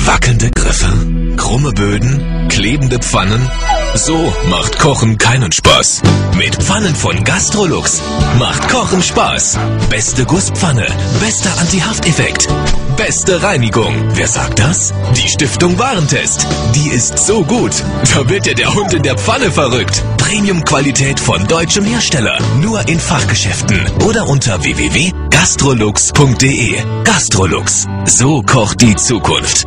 Wackelnde Griffe, krumme Böden, klebende Pfannen. So macht Kochen keinen Spaß. Mit Pfannen von Gastrolux macht Kochen Spaß. Beste Gusspfanne, bester Anti-Hafteffekt, beste Reinigung. Wer sagt das? Die Stiftung Warentest. Die ist so gut, da wird ja der Hund in der Pfanne verrückt. Premium-Qualität von deutschem Hersteller. Nur in Fachgeschäften oder unter www.gastrolux.de. Gastrolux. So kocht die Zukunft.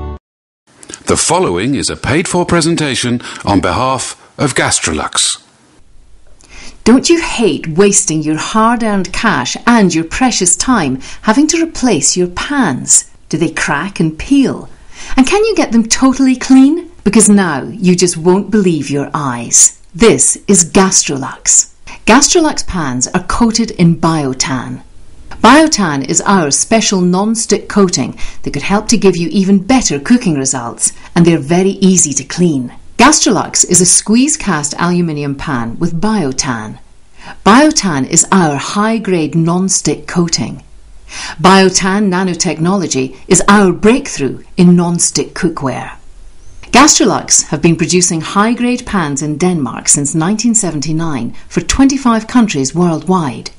The following is a paid-for presentation on behalf of Gastrolux. Don't you hate wasting your hard-earned cash and your precious time having to replace your pans? Do they crack and peel? And can you get them totally clean? Because now you just won't believe your eyes. This is Gastrolux. Gastrolux pans are coated in biotan. Biotan is our special non-stick coating that could help to give you even better cooking results, and they're very easy to clean. Gastrolux is a squeeze-cast aluminium pan with biotan. Biotan is our high-grade non-stick coating. Biotan nanotechnology is our breakthrough in non-stick cookware. Gastrolux have been producing high-grade pans in Denmark since 1979 for 25 countries worldwide.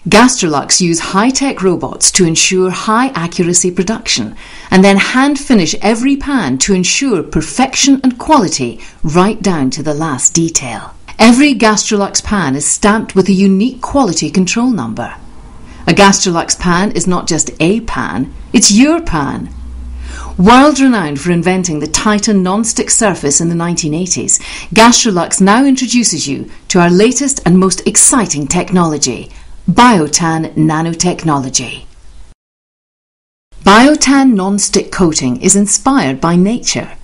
Gastrolux use high-tech robots to ensure high-accuracy production and then hand-finish every pan to ensure perfection and quality right down to the last detail. Every Gastrolux pan is stamped with a unique quality control number. A Gastrolux pan is not just a pan, it's your pan. World-renowned for inventing the Titan non-stick surface in the 1980s, Gastrolux now introduces you to our latest and most exciting technology, Biotan nanotechnology. Biotan non-stick coating is inspired by nature.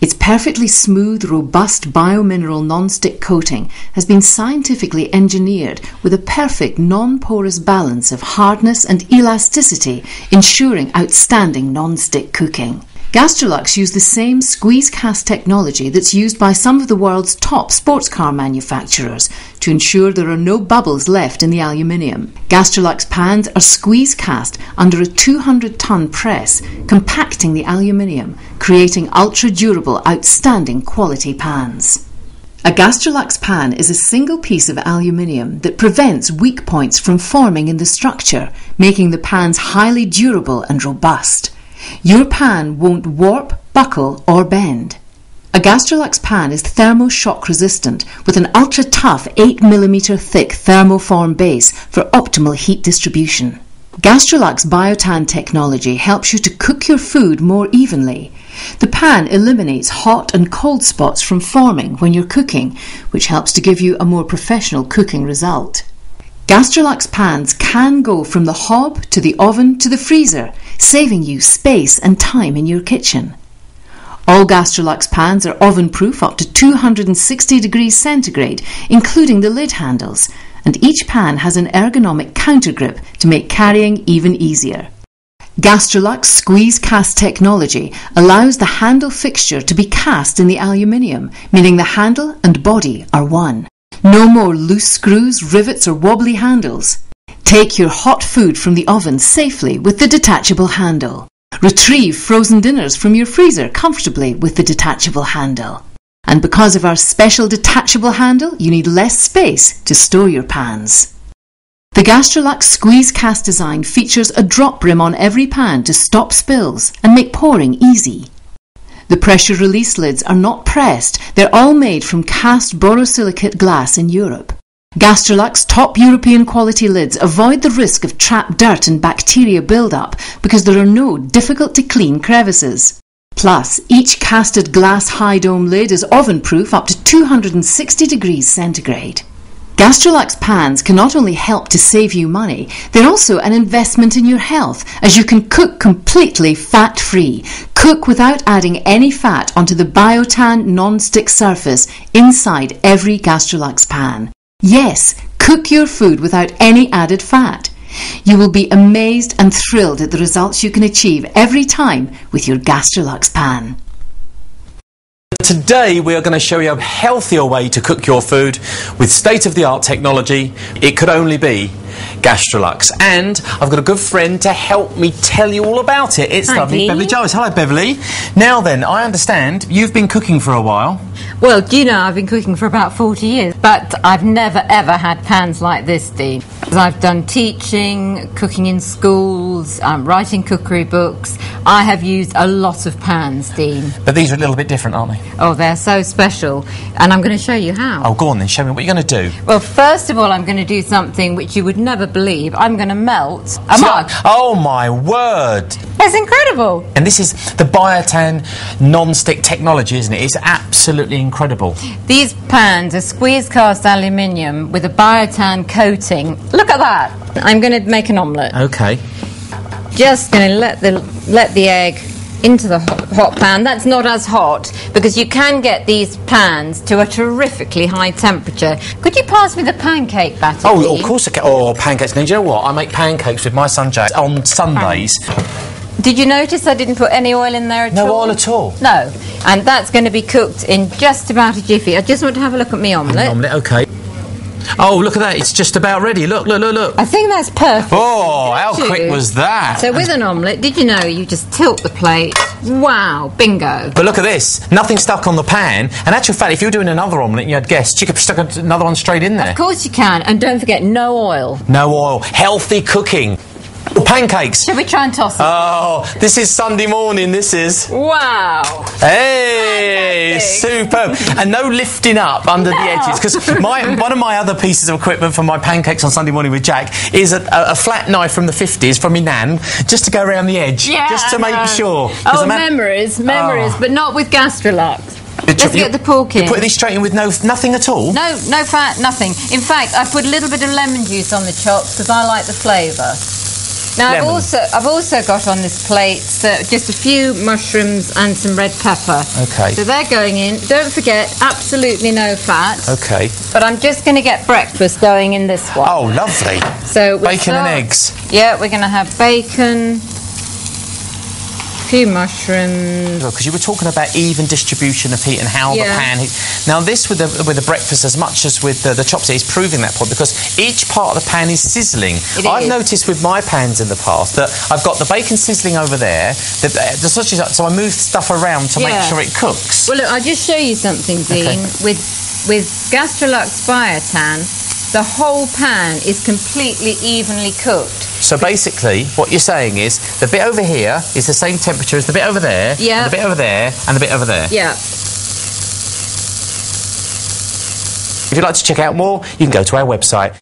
Its perfectly smooth, robust biomineral non-stick coating has been scientifically engineered with a perfect non-porous balance of hardness and elasticity, ensuring outstanding non-stick cooking. Gastrolux use the same squeeze-cast technology that's used by some of the world's top sports car manufacturers to ensure there are no bubbles left in the aluminium. Gastrolux pans are squeeze-cast under a 200-ton press, compacting the aluminium, creating ultra-durable, outstanding quality pans. A Gastrolux pan is a single piece of aluminium that prevents weak points from forming in the structure, making the pans highly durable and robust. Your pan won't warp, buckle or bend. A Gastrolux pan is thermo-shock resistant with an ultra-tough 8mm thick thermoform base for optimal heat distribution. Gastrolux Biotan technology helps you to cook your food more evenly. The pan eliminates hot and cold spots from forming when you're cooking, which helps to give you a more professional cooking result. Gastrolux pans can go from the hob to the oven to the freezer, saving you space and time in your kitchen. All Gastrolux pans are oven-proof up to 260 degrees centigrade, including the lid handles, and each pan has an ergonomic counter grip to make carrying even easier. Gastrolux squeeze-cast technology allows the handle fixture to be cast in the aluminium, meaning the handle and body are one. No more loose screws, rivets or wobbly handles. Take your hot food from the oven safely with the detachable handle. Retrieve frozen dinners from your freezer comfortably with the detachable handle. And because of our special detachable handle, you need less space to store your pans. The Gastrolux squeeze-cast design features a drop rim on every pan to stop spills and make pouring easy. The pressure release lids are not pressed, they're all made from cast borosilicate glass in Europe. Gastrolux top European quality lids avoid the risk of trapped dirt and bacteria build-up because there are no difficult to clean crevices. Plus, each casted glass high dome lid is oven-proof up to 260 degrees centigrade. Gastrolux pans can not only help to save you money, they're also an investment in your health, as you can cook completely fat-free. Cook without adding any fat onto the Biotan non-stick surface inside every Gastrolux pan. Yes, cook your food without any added fat. You will be amazed and thrilled at the results you can achieve every time with your Gastrolux pan. Today we are going to show you a healthier way to cook your food with state-of-the-art technology. It could only be Gastral. And I've got a good friend to help me tell you all about it. It's lovely, Beverly Jarvis. Hello, Beverly. Now then, I understand you've been cooking for a while. Well, do you know, I've been cooking for about 40 years, but I've never ever had pans like this, Dean. I've done teaching, cooking in schools, writing cookery books. I have used a lot of pans, Dean. But these are a little bit different, aren't they? Oh, they're so special. And I'm going to show you how. Oh, go on then, show me what you're going to do. Well, first of all, I'm going to do something which you would never believe. I'm going to melt a mug. Oh, my word. It's incredible. And this is the Biotan non-stick technology, isn't it? It's absolutely incredible. These pans are squeeze cast aluminium with a Biotan coating. Look at that. I'm going to make an omelette. Okay. Just going to let the egg into the hot pan. That's not as hot because you can get these pans to a terrifically high temperature. Could you pass me the pancake batter? Oh, Dean? of course I can. Oh, pancakes. Now, do you know what? I make pancakes with my son Jack on Sundays. Did you notice I didn't put any oil in there at all? No oil at all? No. And that's going to be cooked in just about a jiffy. I just want to have a look at my omelette. Omelette, okay. Oh, look at that. It's just about ready. Look, look, look, look. I think that's perfect. Oh, how quick was that? So with an omelette, did you know you just tilt the plate? Wow, bingo. But look at this. Nothing stuck on the pan. And actual fact, if you were doing another omelette and you had guests, you could stick another one straight in there. Of course you can. And don't forget, no oil. No oil. Healthy cooking. Pancakes. Shall we try and toss it? Oh, this is Sunday morning, this is. Wow. Hey, superb. And no lifting up under the edges, because one of my other pieces of equipment for my pancakes on Sunday morning with Jack is a flat knife from the 50s from my nan, just to go around the edge, just to make sure. Oh, memories, but not with Gastral. Let's get the pork in. You put these straight in with nothing at all? No fat, nothing. In fact, I put a little bit of lemon juice on the chops because I like the flavour. Now I've also got on this plate just a few mushrooms and some red pepper. Okay. So they're going in. Don't forget, absolutely no fat. Okay. But I'm just going to get breakfast going in this one. Oh, lovely. So bacon and eggs. Yeah, we're going to have bacon, a few mushrooms. Because you were talking about even distribution of heat and how the pan heat. Now this with the breakfast as much as with the chopstick is proving that point, because each part of the pan is sizzling. I've noticed with my pans in the past that I've got the bacon sizzling over there, so I move stuff around to make sure it cooks. Well look, I'll just show you something, Dean. Okay. With Gastral Biotan, the whole pan is completely evenly cooked. So basically, what you're saying is the bit over here is the same temperature as the bit over there, and the bit over there, and the bit over there. Yeah. If you'd like to check out more, you can go to our website.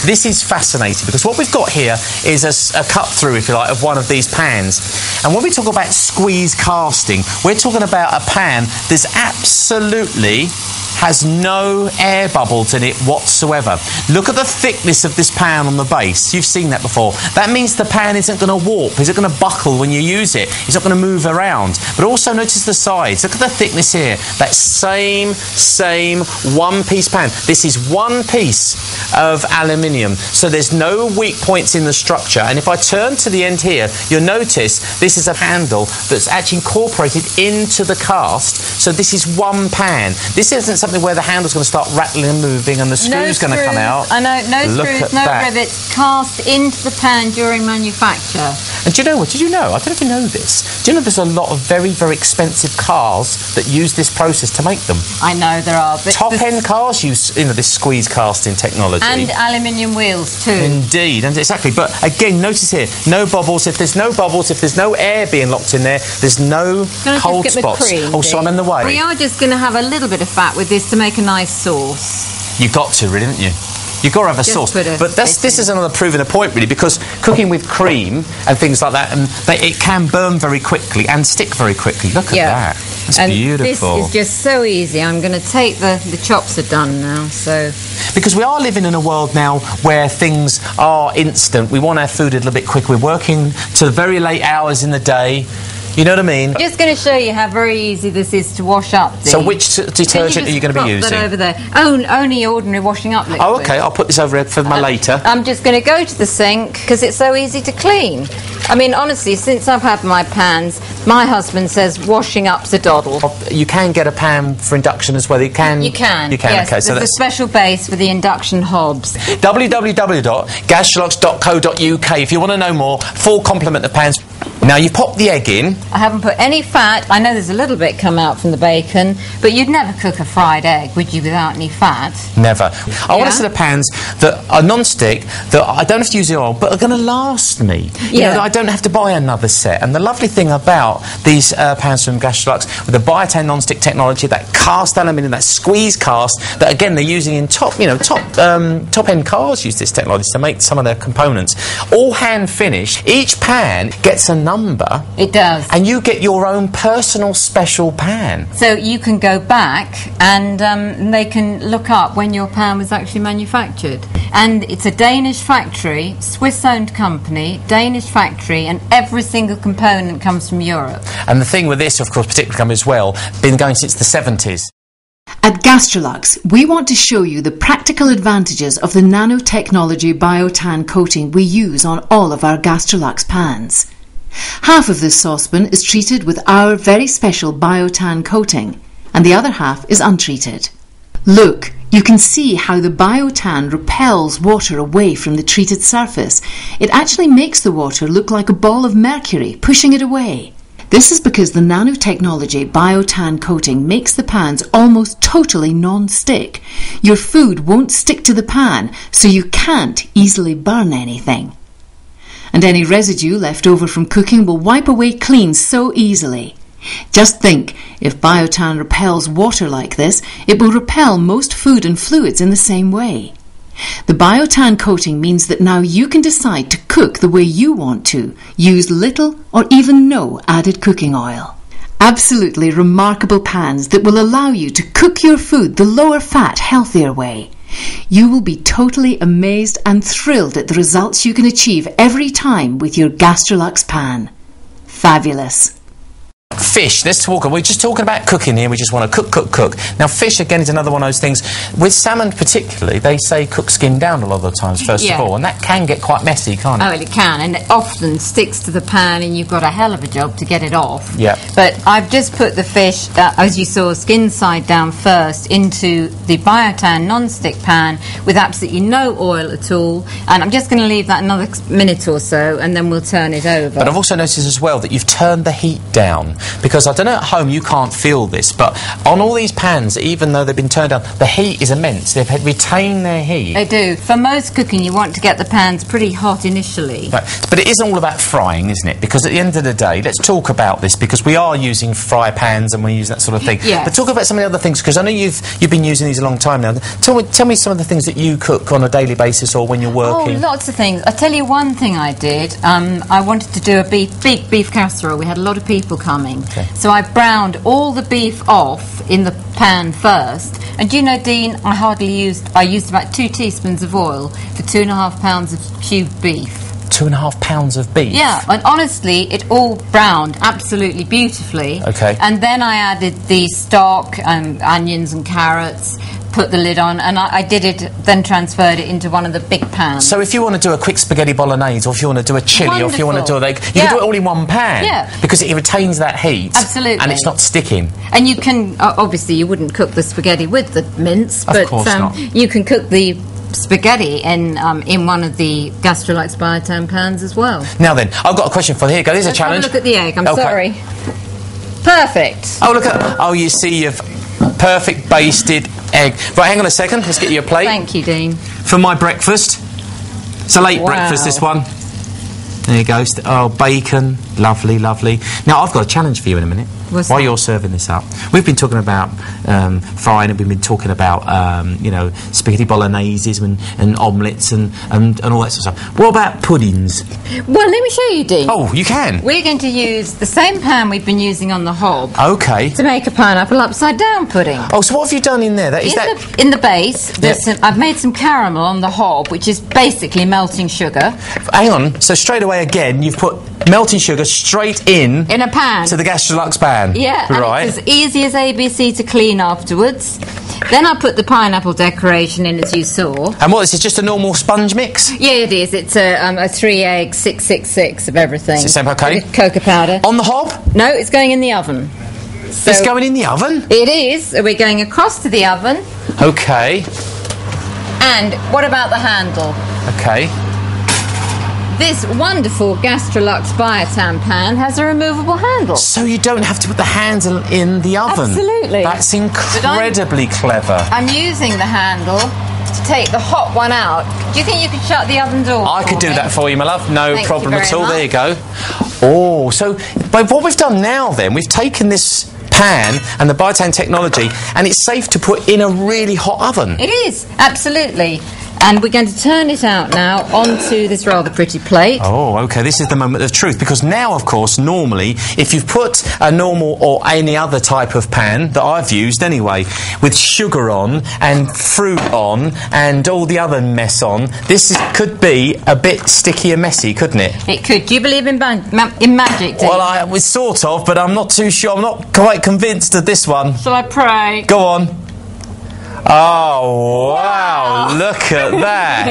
This is fascinating because what we've got here is a cut through, if you like, of one of these pans. And when we talk about squeeze casting, we're talking about a pan that's absolutely has no air bubbles in it whatsoever. Look at the thickness of this pan on the base. You've seen that before. That means the pan isn't going to warp, isn't going to buckle when you use it. It's not going to move around. But also notice the sides. Look at the thickness here. That same one-piece pan. This is one piece of aluminium. So there's no weak points in the structure. And if I turn to the end here, you'll notice this is a handle that's actually incorporated into the cast. So this is one pan. This isn't something where the handle's going to start rattling and moving and the screw's going to come out. I know, no screws, no rivets, cast into the pan during manufacture. And do you know what? Did you know? I don't know if you know this. Do you know there's a lot of very, very expensive cars that use this process to make them? I know there are. But top-end cars use, this squeeze casting technology. And aluminium wheels too. Indeed, and exactly. But again, notice here, no bubbles. If there's no bubbles, if there's no air being locked in there, there's no cold spots. Oh, so I'm in the way. We are just going to have a little bit of fat with this to make a nice sauce. You've got to, really, haven't you? You've got to have a sauce. But this is another proving a point, really, because cooking with cream and things like that, it can burn very quickly and stick very quickly. Look at that. It's beautiful. This is just so easy. I'm going to take the chops are done now, so... Because we are living in a world now where things are instant. We want our food a little bit quick. We're working to very late hours in the day. You know what I mean? I'm just going to show you how very easy this is to wash up. So which detergent are you going to be using? That over there. Only ordinary washing up liquid. Oh, okay. I'll put this over here for my later. I'm just going to go to the sink because it's so easy to clean. I mean, honestly, since I've had my pans, My husband says washing up's a doddle. You can get a pan for induction as well. You can. Yes, okay, so there's a special base for the induction hobs. www.gastrolux.co.uk if you want to know more. Full complement of pans. Now you pop the egg in. I haven't put any fat. I know there's a little bit come out from the bacon, but you'd never cook a fried egg, would you, without any fat? Never. I want a set of pans that are non-stick, that I don't have to use the oil, but are going to last me. You know, that I don't have to buy another set. And the lovely thing about these pans from Gastral with the Biotan non-stick technology, that cast aluminium, that squeeze cast, that again they're using in top-end cars use this technology to make some of their components. All hand finished. Each pan gets a number. It does. And you get your own personal special pan. So you can go back and they can look up when your pan was actually manufactured. And it's a Danish factory, Swiss-owned company, Danish factory, and every single component comes from Europe. And the thing with this, of course, particularly as well, been going since the 70s. At Gastrolux, we want to show you the practical advantages of the nanotechnology biotan coating we use on all of our Gastrolux pans. Half of this saucepan is treated with our very special biotan coating, and the other half is untreated. Look, you can see how the biotan repels water away from the treated surface. It actually makes the water look like a ball of mercury, pushing it away. This is because the nanotechnology biotan coating makes the pans almost totally non-stick. Your food won't stick to the pan, so you can't easily burn anything. And any residue left over from cooking will wipe away clean so easily. Just think, if biotan repels water like this, it will repel most food and fluids in the same way. The biotan coating means that now you can decide to cook the way you want to, use little or even no added cooking oil. Absolutely remarkable pans that will allow you to cook your food the lower fat, healthier way. You will be totally amazed and thrilled at the results you can achieve every time with your Gastrolux pan. Fabulous. Fish, let's talk. We're just talking about cooking here. We just want to cook. Now, fish, again, is another one of those things. With salmon particularly, they say cook skin down a lot of the times, first of all, and that can get quite messy, can't it? Oh, well, it can, and it often sticks to the pan, and you've got a hell of a job to get it off. Yeah. But I've just put the fish, as you saw, skin side down first, into the biotan non-stick pan with absolutely no oil at all, and I'm just going to leave that another minute or so, and then we'll turn it over. But I've also noticed as well that you've turned the heat down. Because I don't know at home, you can't feel this, but on all these pans, even though they've been turned down, the heat is immense. They've retained their heat. They do. For most cooking, you want to get the pans pretty hot initially. Right. But it isn't all about frying, isn't it? Because at the end of the day, let's talk about this, because we are using fry pans and we use that sort of thing. Yes. But talk about some of the other things, because I know you've been using these a long time now. Tell me some of the things that you cook on a daily basis or when you're working. Oh, lots of things. I'll tell you one thing I did. I wanted to do a big beef casserole. We had a lot of people coming. Okay. So I browned all the beef off in the pan first. And do you know, Dean, I used about 2 teaspoons of oil for 2.5 pounds of cubed beef. 2.5 pounds of beef? Yeah, and honestly, it all browned absolutely beautifully. Okay. And then I added the stock and onions and carrots, put the lid on, and I did it, then transferred it into one of the big pans. So if you want to do a quick spaghetti bolognese, or if you want to do a chilli, or if you want to do you can do it all in one pan. Yeah. Because it retains that heat. Absolutely. And it's not sticking. And you can, obviously you wouldn't cook the spaghetti with the mince, but of course not. You can cook the spaghetti in one of the Gastral biotan pans as well. Now then, I've got a question for you. Here you go, there's a challenge. Have a look at the egg, I'm Okay. sorry. Perfect. Oh, look at... Oh, you see, you've perfect basted egg. Right, hang on a second. Let's get you a plate. Thank you, Dean. For my breakfast. It's a late breakfast, this one. There you go. Oh, bacon. Lovely, lovely. Now, I've got a challenge for you in a minute. What's while that? you're serving this up. We've been talking about frying, and we've been talking about, spaghetti bologneses and omelettes and all that sort of stuff. What about puddings? Well, let me show you, Dean. Oh, you can? We're going to use the same pan we've been using on the hob Okay. to make a pineapple upside down pudding. Oh, so what have you done in there? In the base, I've made some caramel on the hob, which is basically melting sugar. Hang on. So straight away way again, you've put melting sugar straight in a pan to the Gastral Expand. Yeah, right. And it's as easy as ABC to clean afterwards. Then I put the pineapple decoration in, as you saw. And what, this is just a normal sponge mix? Yeah, it is. It's a 3-egg 666 of everything. Is it okay? Cocoa powder. On the hob? No, it's going in the oven. So it's going in the oven? It is. We're going across to the oven. Okay. And what about the handle? Okay. This wonderful Gastral Expand pan has a removable handle. So you don't have to put the handle in the oven? Absolutely. That's incredibly clever. I'm using the handle to take the hot one out. Do you think you could shut the oven door? I could do that for you, my love. No problem at all. Much. There you go. Oh, so but what we've done now then, we've taken this pan and the Biotan technology, and it's safe to put in a really hot oven. It is, absolutely. And we're going to turn it out now onto this rather pretty plate. Oh, OK, this is the moment of truth, because now, of course, normally, if you've put a normal or any other type of pan that I've used anyway, with sugar on and fruit on and all the other mess on, could be a bit sticky and messy, couldn't it? It could. Do you believe in magic, do you? Well, I was sort of, but I'm not too sure. I'm not quite convinced of this one. Shall I pray? Go on. Oh, wow, look at that.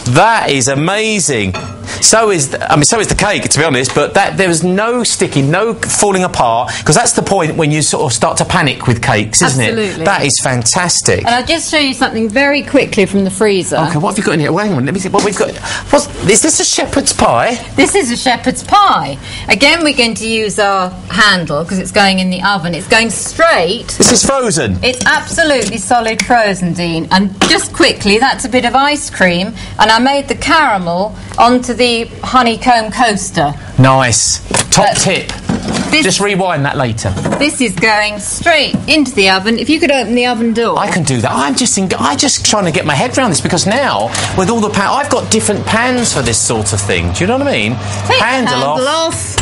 That is amazing. So is the cake, to be honest, but there was no sticking, no falling apart, because that's the point when you sort of start to panic with cakes, isn't it? Absolutely. That is fantastic. And I'll just show you something very quickly from the freezer. OK, what have you got in here? Well, hang on, let me see what we've got. Is this a shepherd's pie? This is a shepherd's pie. Again, we're going to use our handle, because it's going in the oven. It's going straight. This is frozen? It's absolutely solid frozen, Dean. And just quickly, that's a bit of ice cream, and I made the caramel onto the honeycomb coaster. Nice. Top tip. Just rewind that later. This is going straight into the oven. If you could open the oven door. I can do that. I'm just trying to get my head around this, because now, with all the I've got different pans for this sort of thing. Do you know what I mean? Take Handle off.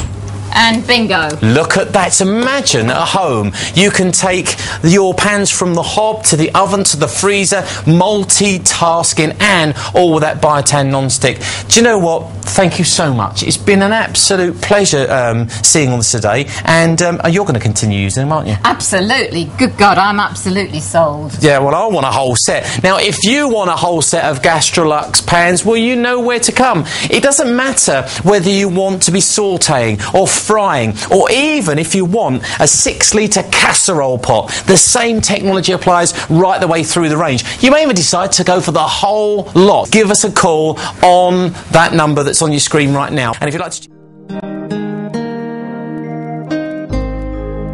And bingo. Look at that. Imagine at home you can take your pans from the hob to the oven to the freezer, multitasking, and all with that Biotan non-stick. Do you know what? Thank you so much. It's been an absolute pleasure seeing all this today, and you're going to continue using them, aren't you? Absolutely. Good God, I'm absolutely sold. Yeah, well, I want a whole set. Now, if you want a whole set of Gastral pans, well, you know where to come. It doesn't matter whether you want to be sautéing or frying, or even if you want a 6-litre casserole pot. The same technology applies right the way through the range. You may even decide to go for the whole lot. Give us a call on that number that's on your screen right now. And if you'd like to...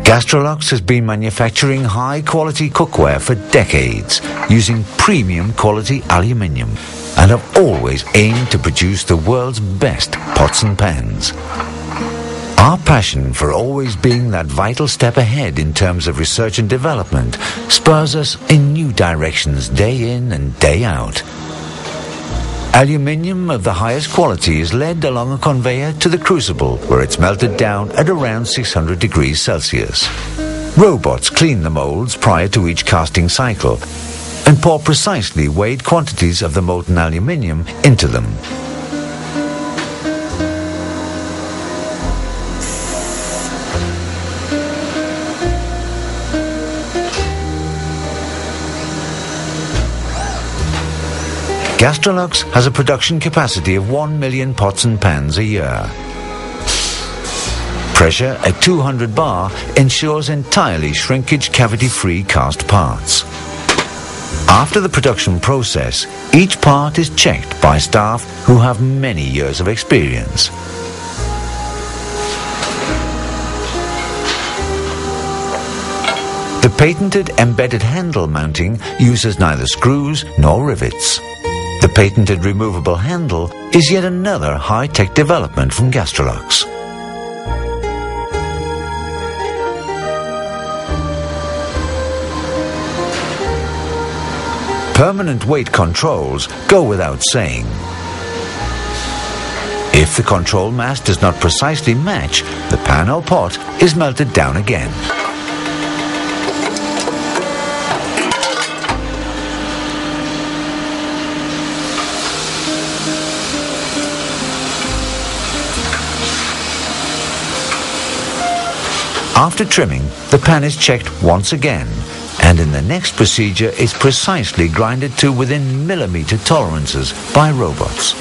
Gastral has been manufacturing high-quality cookware for decades, using premium quality aluminium, and have always aimed to produce the world's best pots and pans. Our passion for always being that vital step ahead in terms of research and development spurs us in new directions day in and day out. Aluminium of the highest quality is led along a conveyor to the crucible, where it's melted down at around 600 degrees Celsius. Robots clean the molds prior to each casting cycle and pour precisely weighed quantities of the molten aluminium into them. Gastral has a production capacity of 1 million pots and pans a year. Pressure at 200 bar ensures entirely shrinkage cavity-free cast parts. After the production process, each part is checked by staff who have many years of experience. The patented embedded handle mounting uses neither screws nor rivets. The patented removable handle is yet another high-tech development from Gastral. Permanent weight controls go without saying. If the control mass does not precisely match, the pan or pot is melted down again. After trimming, the pan is checked once again, and in the next procedure is precisely grinded to within millimeter tolerances by robots.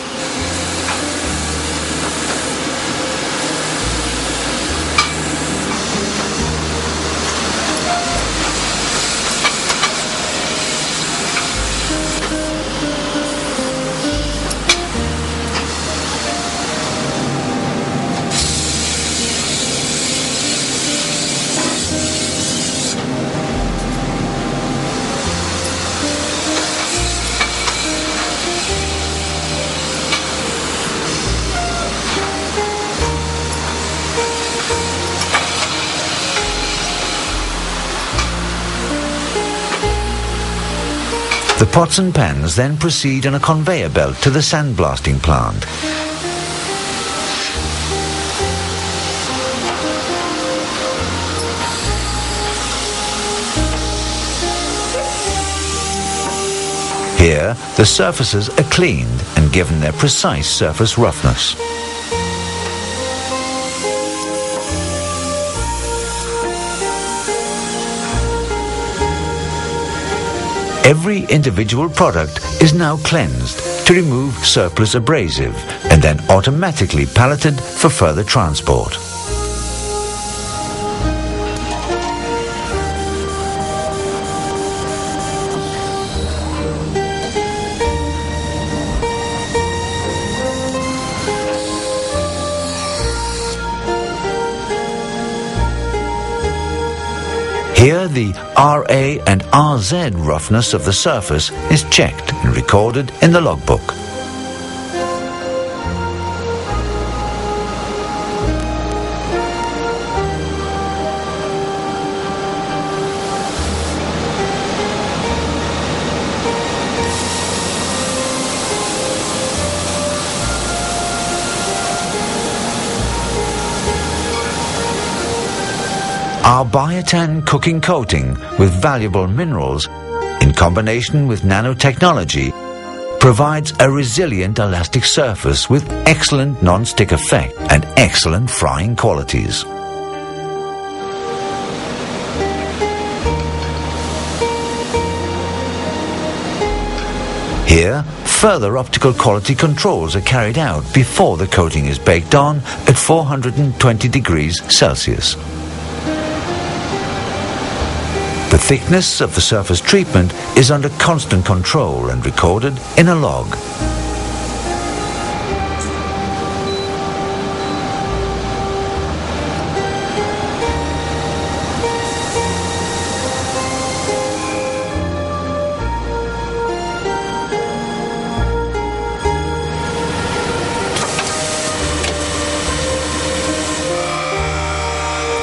The pots and pans then proceed on a conveyor belt to the sandblasting plant. Here, the surfaces are cleaned and given their precise surface roughness. Every individual product is now cleansed to remove surplus abrasive and then automatically palleted for further transport. Here the RA and RZ roughness of the surface is checked and recorded in the logbook. Our biotan cooking coating with valuable minerals, in combination with nanotechnology, provides a resilient elastic surface with excellent non-stick effect and excellent frying qualities. Here, further optical quality controls are carried out before the coating is baked on at 420 degrees Celsius. The thickness of the surface treatment is under constant control and recorded in a log.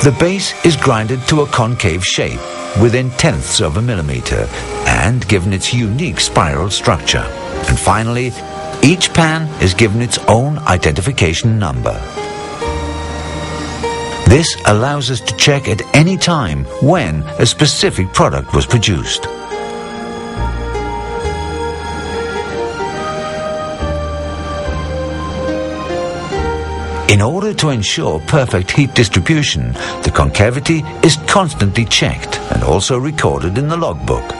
The base is grinded to a concave shape within tenths of a millimeter and given its unique spiral structure. And finally, each pan is given its own identification number. This allows us to check at any time when a specific product was produced. In order to ensure perfect heat distribution, the concavity is constantly checked and also recorded in the logbook.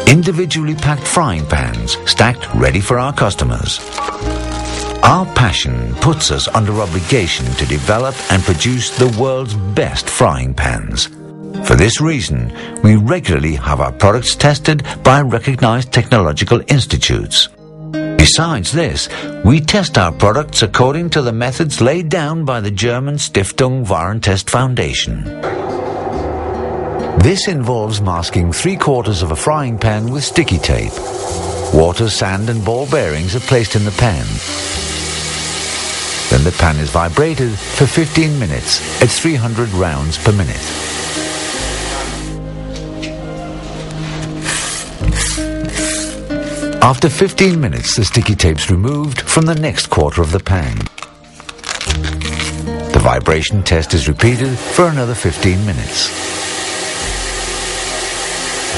Individually packed frying pans stacked ready for our customers. Our passion puts us under obligation to develop and produce the world's best frying pans. For this reason, we regularly have our products tested by recognized technological institutes. Besides this, we test our products according to the methods laid down by the German Stiftung Warentest Foundation. This involves masking 3/4 of a frying pan with sticky tape. Water, sand and ball bearings are placed in the pan. Then the pan is vibrated for 15 minutes at 300 rounds per minute. After 15 minutes, the sticky tape's removed from the next quarter of the pan. The vibration test is repeated for another 15 minutes.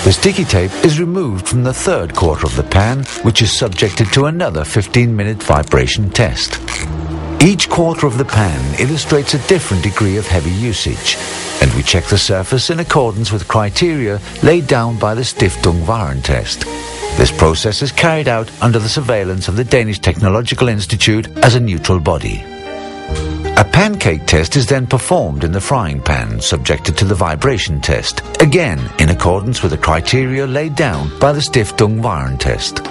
The sticky tape is removed from the third quarter of the pan, which is subjected to another 15-minute vibration test. Each quarter of the pan illustrates a different degree of heavy usage, and we check the surface in accordance with criteria laid down by the Stiftung Warentest. This process is carried out under the surveillance of the Danish Technological Institute as a neutral body. A pancake test is then performed in the frying pan, subjected to the vibration test, again in accordance with the criteria laid down by the Stiftung Warentest.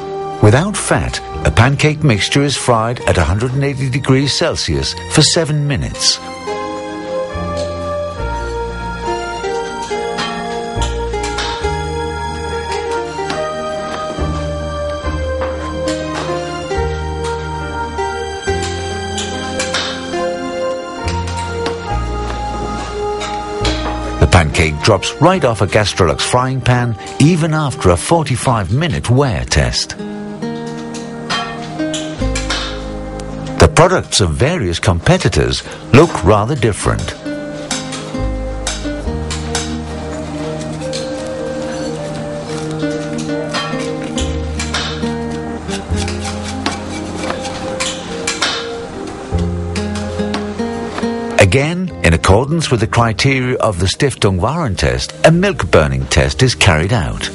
Without fat, a pancake mixture is fried at 180 degrees Celsius for 7 minutes. The pancake drops right off a Gastral frying pan even after a 45-minute wear test. The products of various competitors look rather different. Again, in accordance with the criteria of the Stiftung Warentest, a milk burning test is carried out.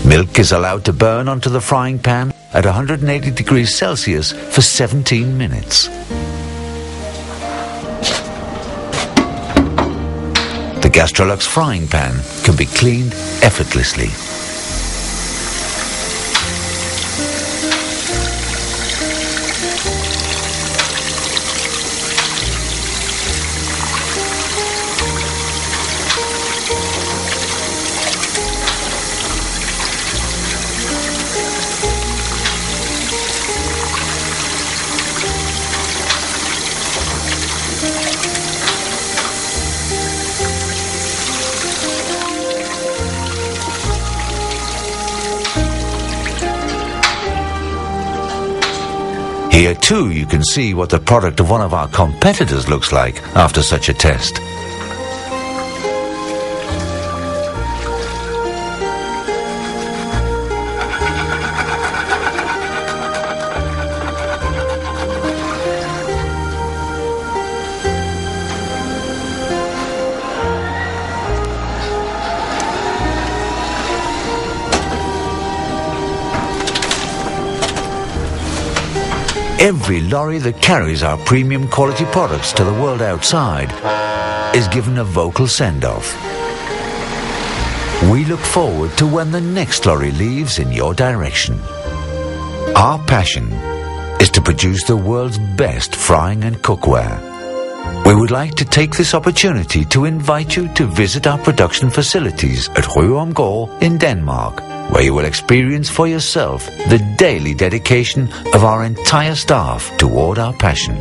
Milk is allowed to burn onto the frying pan at 180 degrees Celsius for 17 minutes. The Gastral frying pan can be cleaned effortlessly. Here too you can see what the product of one of our competitors looks like after such a test. Every lorry that carries our premium quality products to the world outside is given a vocal send-off. We look forward to when the next lorry leaves in your direction. Our passion is to produce the world's best frying and cookware. We would like to take this opportunity to invite you to visit our production facilities at Ryomgård in Denmark, where you will experience for yourself the daily dedication of our entire staff toward our passion.